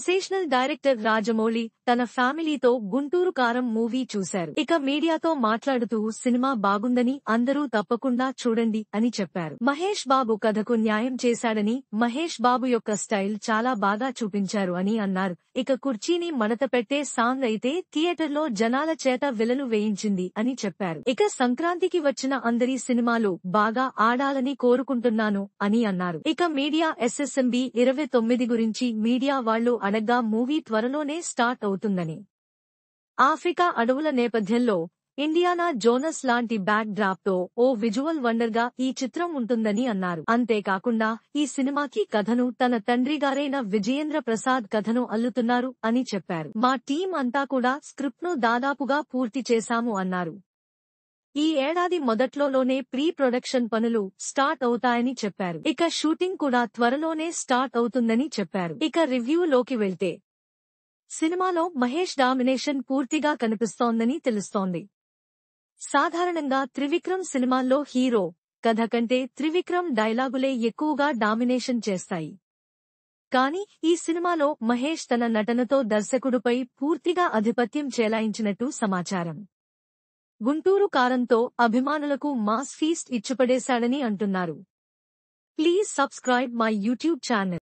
Sensational director Rajamouli తన ఫ్యామిలీతో గుంటూరు కారం మూవీ చూశారు. ఇక మీడియాతో మాట్లాడుతూ సినిమా బాగుందని అందరూ తప్పకుండా చూడండి అని చెప్పారు. మహేష్ బాబు కథకు న్యాయం చేశాడని, మహేష్ బాబు యొక్క స్టైల్ చాలా బాగా చూపించారు అని అన్నారు. ఇక కుర్చీని మడత పెట్టే సాంగ్ అయితే థియేటర్లో జనాల చేత విలలు వేయించింది అని చెప్పారు. ఇక సంక్రాంతికి వచ్చిన అందరి సినిమాలు బాగా ఆడాలని కోరుకుంటున్నాను అని అన్నారు. ఇక మీడియా SSMB 29 గురించి మీడియా వాళ్లు అడగ్గా మూవీ త్వరలోనే స్టార్ట్ అవుతుందని, ఆఫ్రికా అడవుల నేపథ్యంలో ఇండియానా జోనస్ లాంటి బ్యాక్ డ్రాప్ తో ఓ విజువల్ వండర్ గా ఈ చిత్రం ఉంటుందని అన్నారు. అంతేకాకుండా ఈ సినిమాకి కథను తన తండ్రిగారైన విజయేంద్ర ప్రసాద్ కథను అల్లుతున్నారు అని చెప్పారు. మా టీం అంతా కూడా స్క్రిప్ట్ ను దాదాపుగా పూర్తి చేశాము అన్నారు. ఈ ఏడాది మొదట్లోనే ప్రీ ప్రొడక్షన్ పనులు స్టార్ట్ అవుతాయని చెప్పారు. ఇక షూటింగ్ కూడా త్వరలోనే స్టార్ట్ అవుతుందని చెప్పారు. ఇక రివ్యూలోకి వెళ్తే సినిమాలో మహేష్ డామినేషన్ పూర్తిగా కనిపిస్తోందని తెలుస్తోంది. సాధారణంగా త్రివిక్రమ్ సినిమాల్లో హీరో కథ కంటే త్రివిక్రమ్ డైలాగులే ఎక్కువగా డామినేషన్ చేస్తాయి. కానీ ఈ సినిమాలో మహేష్ తన నటనతో దర్శకుడిపై పూర్తిగా ఆధిపత్యం చెలాయించినట్టు సమాచారం. గుంటూరు కారంతో అభిమానులకు మాస్ ఫీస్ట్ ఇచ్చిపడేశాడని అంటున్నారు. Please subscribe my YouTube channel.